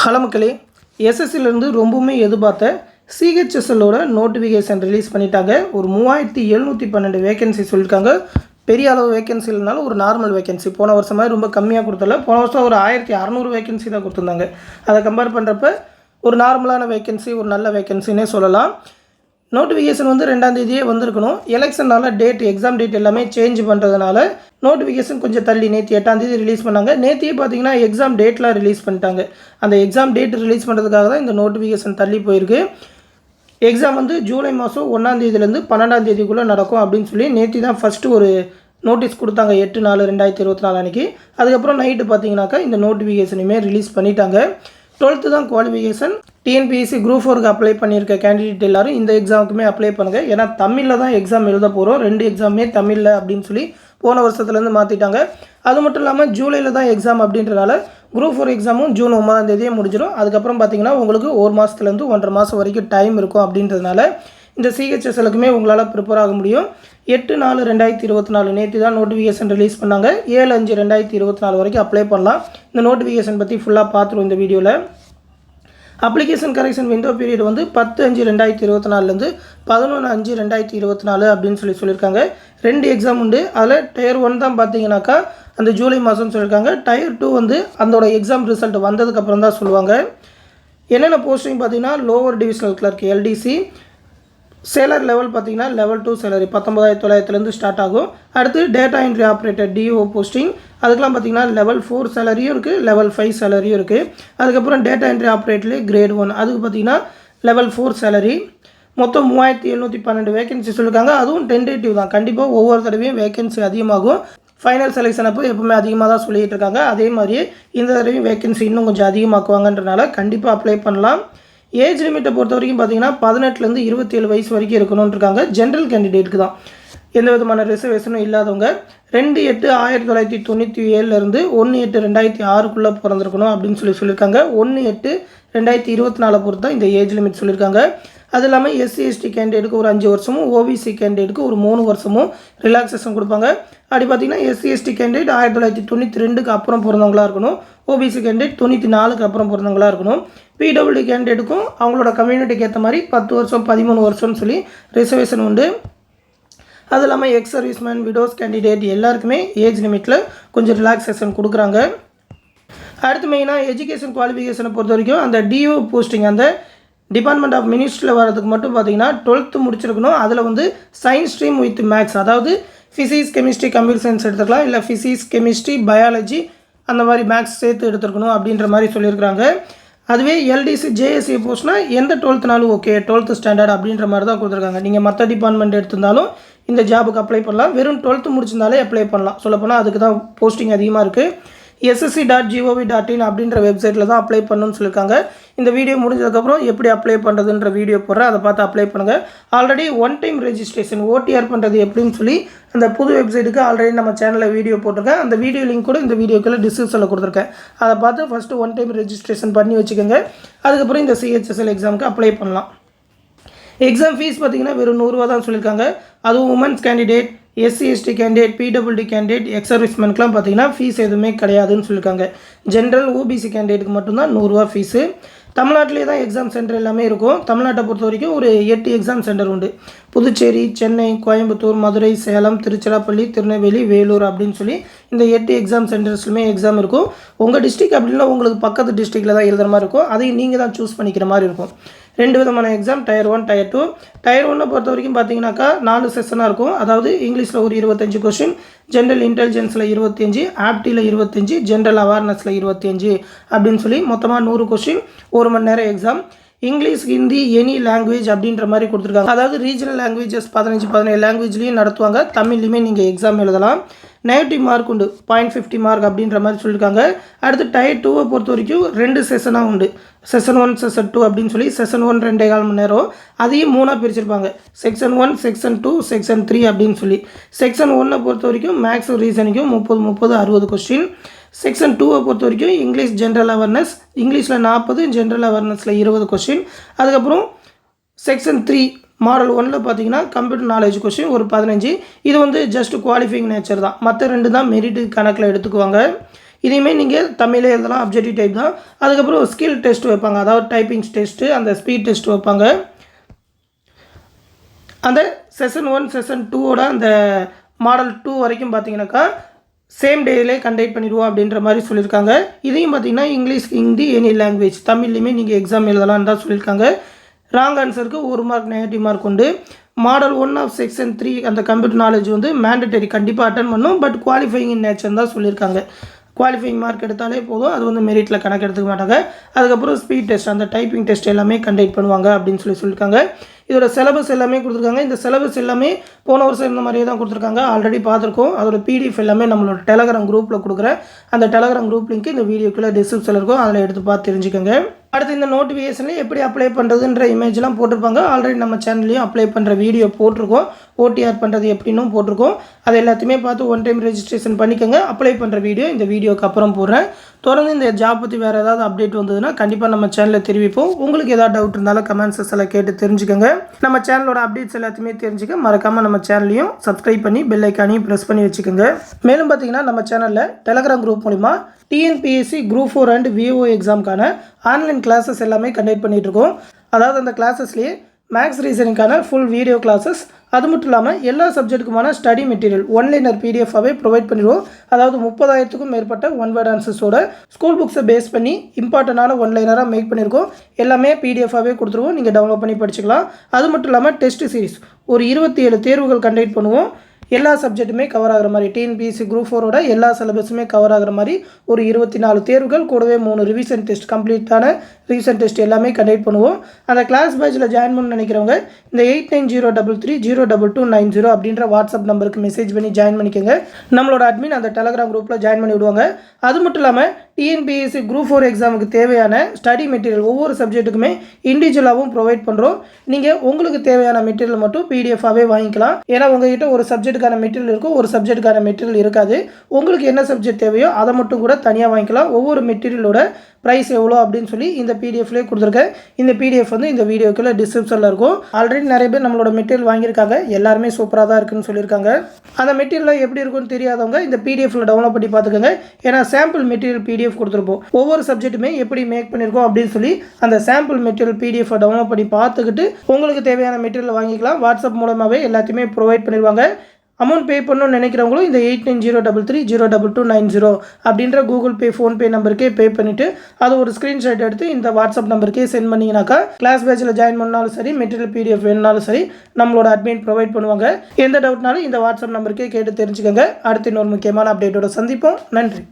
Hello மக்களே, எஸ்எஸ்சிலேருந்து ரொம்பவுமே எதிர்பார்த்த சிஹெச்எஸ்எல்லோட நோட்டிஃபிகேஷன் ரிலீஸ் பண்ணிட்டாங்க. ஒரு 3712 வேகன்சி சொல்லியிருக்காங்க. பெரிய அளவு வேகன்சி இல்லைனாலும் ஒரு நார்மல் வேகன்சி. போன வருஷம் மாதிரி ரொம்ப கம்மியாக கொடுத்தல. போன வருஷம் ஒரு 1600 வேகன்சி தான் கொடுத்துருந்தாங்க. அதை கம்பேர் பண்ணுறப்ப ஒரு நார்மலான வேகன்சி, ஒரு நல்ல வேகன்சின்னே சொல்லலாம். நோட்டிஃபிகேஷன் வந்து 2ஆம் தேதியே வந்திருக்கணும். எலெக்ஷனால் டேட், எக்ஸாம் டேட் எல்லாமே சேஞ்ச் பண்ணுறதுனால நோட்டிஃபிகேஷன் கொஞ்சம் தள்ளி நேற்று 8ஆம் தேதி ரிலீஸ் பண்ணாங்க. நேற்றையே பார்த்தீங்கன்னா எக்ஸாம் டேட்லாம் ரிலீஸ் பண்ணிட்டாங்க. அந்த எக்ஸாம் டேட் ரிலீஸ் பண்ணுறதுக்காக தான் இந்த நோட்டிஃபிகேஷன் தள்ளி போயிருக்கு. எக்ஸாம் வந்து ஜூலை மாதம் 1ஆம் தேதியிலேருந்து 12ஆம் தேதிக்குள்ளே நடக்கும் அப்படின்னு சொல்லி நேற்று தான் ஃபஸ்ட்டு ஒரு நோட்டீஸ் கொடுத்தாங்க, 8/4/2024 அன்றைக்கி. அதுக்கப்புறம் நைட்டு பார்த்தீங்கன்னாக்கா இந்த நோட்டிஃபிகேஷனுமே ரிலீஸ் பண்ணிட்டாங்க. 12th தான் குவாலிஃபிகேஷன். டிஎன்பிஎஸ்சி குரூப் 4க்கு அப்ளை பண்ணியிருக்க கேண்டிடேட் எல்லோரும் இந்த எக்ஸாமுக்குமே அப்ளை பண்ணுங்கள். ஏன்னா தமிழில் தான் எக்ஸாம் எழுத போகிறோம். 2 எக்ஸாமே தமிழில் அப்படின்னு சொல்லி போன வருஷத்துலேருந்து மாற்றிட்டாங்க. அது மட்டும் இல்லாமல் ஜூலையில் தான் எக்ஸாம் அப்படின்றனால குரூப் 4 எக்ஸாமும் ஜூன் 9ஆம் தேதியே முடிஞ்சிடும். அதுக்கப்புறம் பார்த்தீங்கன்னா உங்களுக்கு 1 மாதத்துலேருந்து 1.5 மாதம் வரைக்கும் டைம் இருக்கும். அப்படின்றதுனால இந்த சிஹெச்எஸ்எலுக்குமே உங்களால் ப்ரிப்பேர் ஆக முடியும். 8/4/2024 நேற்று தான் நோட்டிஃபிகேஷன் ரிலீஸ் பண்ணாங்க. 7/5/2024 வரைக்கும் அப்ளை பண்ணலாம். இந்த நோட்டிஃபிகேஷன் பற்றி ஃபுல்லாக பார்த்துருவோம் இந்த வீடியோவில். அப்ளிகேஷன் கரெக்ஷன் விண்டோ பீரியட் வந்து 10/5/2024லேருந்து 11/5/2024 அப்படின்னு சொல்லியிருக்காங்க. 2 எக்ஸாம் உண்டு. அதில் டயர் 1 தான் பார்த்தீங்கன்னாக்கா அந்த ஜூலை மாதம்னு சொல்லியிருக்காங்க. டயர் 2 வந்து அதோட எக்ஸாம் ரிசல்ட் வந்ததுக்கப்புறம் தான் சொல்லுவாங்க. என்னென்ன போஸ்டிங் பார்த்தீங்கன்னா lower divisional clerk LDC, salary level பார்த்தீங்கன்னா லெவல் 2 சேலரி 19,900லேருந்து ஸ்டார்ட் ஆகும். அடுத்து data entry operator DEO posting, அதுக்கெலாம் பார்த்தீங்கன்னா லெவல் 4 சேலரியும் இருக்குது, லெவல் 5 சேலரியும் இருக்குது. அதுக்கப்புறம் டேட்டா என்ட்ரி ஆப்ரேட்டர்லேயே கிரேட் 1, அதுக்கு பார்த்தீங்கன்னா லெவல் 4 சேலரி. மொத்தம் 3712 வேகன்சி சொல்லியிருக்காங்க. அதுவும் டென்டேட்டிவ் தான். கண்டிப்பாக ஒவ்வொரு தடவையும் வேகன்சி அதிகமாகும். ஃபைனல் செலெக்ஷன் அப்போ எப்பவுமே அதிகமாக தான் சொல்லிகிட்டு இருக்காங்க. அதே மாதிரியே இந்த தடவையும் வேகன்சி இன்னும் கொஞ்சம் அதிகமாக்குவாங்கன்றனால கண்டிப்பாக அப்ளை பண்ணலாம். ஏஜ் லிமிட்டை பொறுத்த வரைக்கும் பார்த்தீங்கன்னா 18லேருந்து 27 வயசு வரைக்கும் இருக்கணும்னு இருக்காங்க. ஜென்ரல் கேண்டிடேட்டுக்கு தான், எந்த விதமான ரிசர்வேஷனும் இல்லாதவங்க 2/8/1997லேருந்து 1/8/2006க்குள்ளே பிறந்திருக்கணும் அப்படின்னு சொல்லியிருக்காங்க. 1/8/2024 பொறுத்து தான் இந்த ஏஜ் லிமிட் சொல்லியிருக்காங்க. அது இல்லாமல் எஸ்சி எஸ்டி கேண்டிடேட்டுக்கு ஒரு 5 வருஷமும், ஓபிசி கேண்டிடேட்டுக்கு ஒரு 3 வருஷமும் ரிலாக்ஸேஷன் கொடுப்பாங்க. அப்படி பார்த்தீங்கன்னா எஸ்சி எஸ்டி கேண்டிடேட் 1992க்கு அப்புறம் பிறந்தவங்களாக இருக்கணும். ஓபிசி கேண்டிடேட் 94க்கு அப்புறம் பிறந்தவங்களாக இருக்கணும். பிடபிள்யூடி கேண்டிடேட்டுக்கும் அவங்களோட கம்யூனிட்டிக்கு ஏற்ற மாதிரி 10 வருஷம் 13 வருஷம்னு சொல்லி ரிசர்வேஷன் உண்டு. அது இல்லாமல் எக்ஸ் சர்வீஸ்மேன், விடோஸ் கேண்டிடேட் எல்லாருக்குமே ஏஜ் லிமிட்டில் கொஞ்சம் ரிலாக்ஸேஷன் கொடுக்குறாங்க. அடுத்து மெயினாக எஜுகேஷன் குவாலிஃபிகேஷனை பொறுத்த வரைக்கும் அந்த டிஓ போஸ்டிங், அந்த டிபார்ட்மெண்ட் ஆஃப் மினிஸ்ட்ரியில் வரதுக்கு மட்டும் பார்த்தீங்கன்னா 12th முடிச்சிருக்கணும். அதில் வந்து சயின்ஸ் ஸ்ட்ரீம் வித் மேக்ஸ், அதாவது ஃபிசிக்ஸ், கெமிஸ்ட்ரி, கம்ப்யூட்டர் சயின்ஸ் எடுத்துக்கலாம். இல்லை ஃபிசிக்ஸ், கெமிஸ்ட்ரி, பயாலஜி அந்த மாதிரி மேக்ஸ் சேர்த்து எடுத்துருக்கணும் அப்படின்ற மாதிரி சொல்லியிருக்கிறாங்க. அதுவே எல்டிசி ஜேஎஸ்சி போஸ்ட்னால் எந்த 12th ஓகே, 12th ஸ்டாண்டர்ட் அப்படின்ற மாதிரி தான் கொடுத்துருக்காங்க. நீங்கள் மற்ற டிபார்ட்மெண்ட் எடுத்திருந்தாலும் இந்த ஜாபுக்கு அப்ளை பண்ணலாம். வெறும் 12th முடிச்சிருந்தாலே அப்ளை பண்ணலாம். சொல்லப்போனால் அதுக்கு தான் போஸ்டிங் அதிகமாக இருக்குது. ssc.gov.in அப்படின்ற வெப்சைட்டில் தான் அப்ளை பண்ணணும்னு சொல்லியிருக்காங்க. இந்த வீடியோ முடிஞ்சதுக்கப்புறம் எப்படி அப்ளை பண்ணுறதுன்ற வீடியோ போடுறேன், அதை பார்த்து அப்ளை பண்ணுங்கள். ஆல்ரெடி 1 டைம் ரெஜிஸ்ட்ரேஷன் ஓடிஆர் பண்ணுறது எப்படின்னு சொல்லி அந்த புது வெப்சைட்டுக்கு ஆல்ரெடி நம்ம சேனலில் வீடியோ போட்டிருக்கேன். அந்த வீடியோ லிங்க் கூட இந்த வீடியோக்குள்ள டிஸ்கிரிப்ஷனில் கொடுத்துருக்கேன். அதை பார்த்து ஃபஸ்ட்டு 1 டைம் ரெஜிஸ்ட்ரேஷன் பண்ணி வச்சுக்கோங்க. அதுக்கப்புறம் இந்த சிஹெச்எஸ்எல் எக்ஸாமுக்கு அப்ளை பண்ணலாம். எக்ஸாம் ஃபீஸ் பார்த்தீங்கன்னா வெறும் 100 ரூபா தான் சொல்லியிருக்காங்க. அதுவும் women's candidate, SC ST candidate, PWD candidate, ex சர்வீஸ்மென்ட்லாம் பார்த்தீங்கன்னா ஃபீஸ் எதுவுமே கிடையாதுன்னு சொல்லியிருக்காங்க. ஜென்ரல் ஓபிசி கேண்டிடேட்டுக்கு மட்டும்தான் 100 ரூபா ஃபீஸு. தமிழ்நாட்டிலே தான் எக்ஸாம் சென்டர் எல்லாமே இருக்கும். தமிழ்நாட்டை பொறுத்த வரைக்கும் ஒரு 8 எக்ஸாம் சென்டர் உண்டு. புதுச்சேரி, சென்னை, கோயம்புத்தூர், மதுரை, சேலம், திருச்சிராப்பள்ளி, திருநெல்வேலி, வேலூர் அப்படின்னு சொல்லி இந்த 8 எக்ஸாம் சென்டர்ஸ்லுமே எக்ஸாம் இருக்கும். உங்கள் டிஸ்ட்ரிக்ட் அப்படின்னா உங்களுக்கு பக்கத்து டிஸ்ட்ரிக்டில் தான் எழுதுகிற மாதிரி இருக்கும். அதையும் நீங்கள் தான் சூஸ் பண்ணிக்கிற மாதிரி இருக்கும். 2 விதமான எக்ஸாம், டயர் 1, டயர் 2. டயர் 1 பொறுத்த வரைக்கும் பார்த்தீங்கன்னாக்கா 4 செஷனாக இருக்கும். அதாவது இங்கிலீஷில் ஒரு 25 கொஸ்டின், ஜென்ரல் இன்டெலிஜென்ஸில் 25, ஆப்டியில் 25, ஜென்ரல் அவேர்னஸில் 25 அப்படின்னு சொல்லி மொத்தமாக 100 கொஸ்டின், 1 மணி நேரம் exam. English, Hindi, any language அப்படின்ற மாதிரி கொடுத்துருக்காங்க. அதாவது ரீஜனல் லாங்குவேஜஸ் 15 லாங்குவேஜ்லேயும் நடத்துவாங்க. தமிழ்லையுமே நீங்கள் எக்ஸாம் எழுதலாம். நெகட்டிவ் மார்க் உண்டு, 0.50 மார்க் அப்படின்ற மாதிரி சொல்லியிருக்காங்க. அடுத்து டயர் 2 பொறுத்த வரைக்கும் 2 செஷனாக உண்டு. செஷன் 1, செஷன் 2 அப்படின்னு சொல்லி செஷன் 1 2.25 மணி நேரம், அதையும் 3ஆக பிரிச்சிருப்பாங்க. செக்ஷன் 1, செக்ஷன் 2, செக்ஷன் 3 அப்படின்னு சொல்லி. செக்ஷன் 1 பொறுத்த வரைக்கும் மேக்ஸ் ரீசனிங்கும் 30 கொஸ்டின். செக்ஷன் 2 பொறுத்த வரைக்கும் இங்கிலீஷ் ஜென்ரல் அவேர்னஸ், இங்கிலீஷில் 40, ஜென்ரல் அவேர்னஸில் 20 கொஸ்டின். அதுக்கப்புறம் செக்ஷன் 3 மாடல் 1ல் பார்த்தீங்கன்னா கம்ப்யூட்டர் நாலேஜ் கொஸ்டின் ஒரு 15. இது வந்து ஜஸ்ட் குவாலிஃபைங் நேச்சர் தான். மற்ற 2 தான் மெரிட் கணக்கில் எடுத்துக்குவாங்க. இதையுமே நீங்கள் தமிழே எழுதலாம், அப்ஜெக்டிவ் டைப் தான். அதுக்கப்புறம் ஸ்கில் டெஸ்ட் வைப்பாங்க, அதாவது டைப்பிங் டெஸ்ட்டு, அந்த ஸ்பீட் டெஸ்ட் வைப்பாங்க. அந்த செஷன் 1 செஷன் 2ஓட அந்த மாடல் 2 வரைக்கும் பார்த்தீங்கன்னாக்கா சேம் டேலே கண்டக்ட் பண்ணிடுவோம் அப்படின்ற மாதிரி சொல்லியிருக்காங்க. இதையும் பார்த்தீங்கன்னா இங்கிலீஷ், ஹிந்தி, எனி லாங்குவேஜ் தமிழ்லையுமே நீங்கள் எக்ஸாம் எழுதலான்னு தான் சொல்லியிருக்காங்க. ராங் ஆன்சருக்கு 1 மார்க் நெகட்டிவ் மார்க் உண்டு. மாடல் 1 ஆஃப் செக்ஷன் 3 அந்த கம்ப்யூட்டர் நாலேஜ் வந்து மேண்டட்டரி, கண்டிப்பாக அட்டன் பண்ணும். பட் குவாலிஃபைங் இன் நேச்சர் தான் சொல்லியிருக்காங்க. குவாலிஃபைங் மார்க் எடுத்தாலே போதும், அது வந்து மெரிட்டில் கணக்கு எடுத்துக்க மாட்டாங்க. அதுக்கப்புறம் ஸ்பீட் டெஸ்ட், அந்த டைப்பிங் டெஸ்ட் எல்லாமே கண்டக்ட் பண்ணுவாங்க அப்படின்னு சொல்லியிருக்காங்க. இதோட சிலபஸ் எல்லாமே கொடுத்துருக்காங்க. இந்த சிலபஸ் எல்லாமே போன வருஷம் இந்த மாதிரியே தான் கொடுத்துருக்காங்க, ஆல்ரெடி பார்த்துருக்கோம். அதோட பிடிஎஃப் எல்லாமே நம்மளோட டெலகிராம் குரூப்பில் கொடுக்குறேன். அந்த டெலகிராம் குரூப் லிங்க் இந்த வீடியோக்குள்ளே டிஸ்கிரிப்ஷனில் இருக்கும், அதில் எடுத்து பார்த்து தெரிஞ்சுக்கோங்க. அடுத்து இந்த நோட்டிஃபிகேஷனில் எப்படி அப்ளை பண்ணுறதுன்ற இமேஜ்லாம் போட்டிருப்பாங்க. ஆல்ரெடி நம்ம சேனல்லையும் அப்ளை பண்ணுற வீடியோ போட்டிருக்கோம். ஓடிஆர் பண்ணுறது எப்படின்னும் போட்டிருக்கோம். அது எல்லாத்தையுமே பார்த்து ஒன் டைம் ரெஜிஸ்ட்ரேஷன் பண்ணிக்கோங்க. அப்ளை பண்ணுற இந்த வீடியோக்கு அப்புறம் போடுறேன். தொடர்ந்து இந்த ஜாப் பற்றி வேறு ஏதாவது அப்டேட் வந்ததுன்னா கண்டிப்பாக நம்ம சேனலில் தெரிவிப்போம். உங்களுக்கு ஏதாவது டவுட் இருந்தாலும் கமெண்ட் செக்ஷனில் கேட்டு தெரிஞ்சுக்கோங்க. நம்ம சேனலோட அப்டேட்ஸ் எல்லாத்தையுமே தெரிஞ்சுக்க மறக்காமல் நம்ம சேனலையும் சப்ஸ்கிரைப் பண்ணி பெல் ஐக்கானையும் ப்ரெஸ் பண்ணி வச்சுக்கோங்க. மேலும் பார்த்தீங்கன்னா நம்ம சேனலில் டெலகிராம் குரூப் மூலிமா டிஎன்பிஎஸ்சி குரூப் 4 அண்ட் விஓ எக்ஸாமுக்கான ஆன்லைன் கிளாஸஸ் எல்லாமே கண்டக்ட் பண்ணிகிட்டு இருக்கோம். அதாவது அந்த கிளாஸஸ்லேயே மேக்ஸ் ரீசனிங்கான ஃபுல் வீடியோ கிளாஸஸ், அது மட்டும் இல்லாமல் எல்லா சப்ஜெக்ட்டுக்குமான ஸ்டடி மெட்டீரியல் ஒன்லைனர் பிடிஎஃபாகவே ப்ரொவைட் பண்ணிடுவோம். அதாவது 30,000க்கும் மேற்பட்ட ஒன் வேர்ட் ஆன்சர்ஸோட ஸ்கூல் புக்ஸை பேஸ் பண்ணி இம்பார்ட்டண்டான ஒன்லைனராக மேக் பண்ணியிருக்கோம். எல்லாமே பிடிஎஃபாகவே கொடுத்துருவோம், நீங்கள் டவுன்லோட் பண்ணி படிச்சுக்கலாம். அது மட்டும் இல்லாமல் டெஸ்ட் சீரிஸ் ஒரு 27 தேர்வுகள் கண்டக்ட் பண்ணுவோம். எல்லா சப்ஜெக்ட்டுமே கவர் ஆகிற மாதிரி, டிஎன்பிஎஸ்சி குரூப் 4ஓட எல்லா சிலபஸுமே கவர் ஆகிற மாதிரி ஒரு 24 தேர்வுகள் கூடவே 3 ரிவிஷன் டெஸ்ட், கம்ப்ளீட்டான ரிவிஷன் டெஸ்ட் எல்லாமே கண்டக்ட் பண்ணுவோம். அந்த கிளாஸ் பேட்சில் ஜாயின் பண்ண நினைக்கிறவங்க இந்த 8903022290 அப்படின்ற வாட்ஸ்அப் நம்பருக்கு மெசேஜ் பண்ணி ஜாயின் பண்ணிக்கோங்க. நம்மளோட அட்மின் அந்த டெலகிராம் குரூப்பில் ஜாயின் பண்ணி விடுவாங்க. அது மட்டும் இல்லாமல் டிஎன்பிஎஸ்சி குரூப் 4 எக்ஸாமுக்கு தேவையான ஸ்டடி மெட்டீரியல் ஒவ்வொரு சப்ஜெக்ட்டுக்குமே இண்டிவிஜுவலாகவும் ப்ரொவைட் பண்ணுறோம். நீங்கள் உங்களுக்கு தேவையான மெட்டீரியல் மட்டும் பிடிஎஃபாகவே வாங்கிக்கலாம். ஏன்னா உங்ககிட்ட ஒரு சப்ஜெக்ட்டுக்கான மெட்டீரியல் இருக்கும், ஒரு சப்ஜெக்ட்டுக்கான மெட்டீரியல் இருக்காது. உங்களுக்கு என்ன சப்ஜெக்ட் தேவையோ அதை மட்டும் கூட தனியாக வாங்கிக்கலாம். ஒவ்வொரு மெட்டீரியலோட ப்ரைஸ் எவ்வளோ அப்படின்னு சொல்லி இந்த பிடிஎஃப்லேயே கொடுத்துருக்கேன். இந்த பிடிஎஃப் வந்து இந்த வீடியோக்குள்ள டிஸ்கிரிப்ஷனில் இருக்கும். ஆல்ரெடி நிறைய பேர் நம்மளோட மெட்டீரியல் வாங்கியிருக்காங்க, எல்லாருமே சூப்பராக தான் இருக்குன்னு சொல்லியிருக்காங்க. அந்த மெட்டீரியல் எப்படி இருக்குன்னு தெரியாதவங்க இந்த பிடிஎஃப்ல டவுன்லோட் பண்ணி பார்த்துக்கோங்க. ஏன்னா சாம்பிள் மெட்டீரியல் பிடிஎஃப் கொடுத்துருப்போம், ஒவ்வொரு சப்ஜெக்ட்டுமே எப்படி மேக் பண்ணியிருக்கோம் அப்படின்னு சொல்லி அந்த சாம்பிள் மெட்டீரியல் பிடிஎஃப் டவுன்லோட் பண்ணி பார்த்துக்கிட்டு உங்களுக்கு தேவையான மெட்டீரியல் வாங்கிக்கலாம். வாட்ஸ்அப் மூலமாகவே எல்லாத்தையுமே ப்ரொவைட் பண்ணிடுவாங்க. அமௌண்ட் பே பண்ணணும்னு நினைக்கிறவங்களும் இந்த 8903302290 அப்படின்ற கூகுள் பே, ஃபோன்பே நம்பருக்கே பே பண்ணிவிட்டு அது ஒரு ஸ்க்ரீன்ஷாட் எடுத்து இந்த வாட்ஸ்அப் நம்பருக்கே சென்ட் பண்ணிங்கனாக்கா கிளாஸ் பேட்சில் ஜாயின் பண்ணாலும் சரி, மெட்டீரியல் பிடிஎஃப் வேணுனாலும் சரி, நம்மளோட அட்மின் ப்ரொவைட் பண்ணுவாங்க. எந்த டவுட்னாலும் இந்த வாட்ஸ்அப் நம்பருக்கே கேட்டு தெரிஞ்சுக்கோங்க. அடுத்து இன்னொரு முக்கியமான அப்டேட்டோட சந்திப்போம். நன்றி.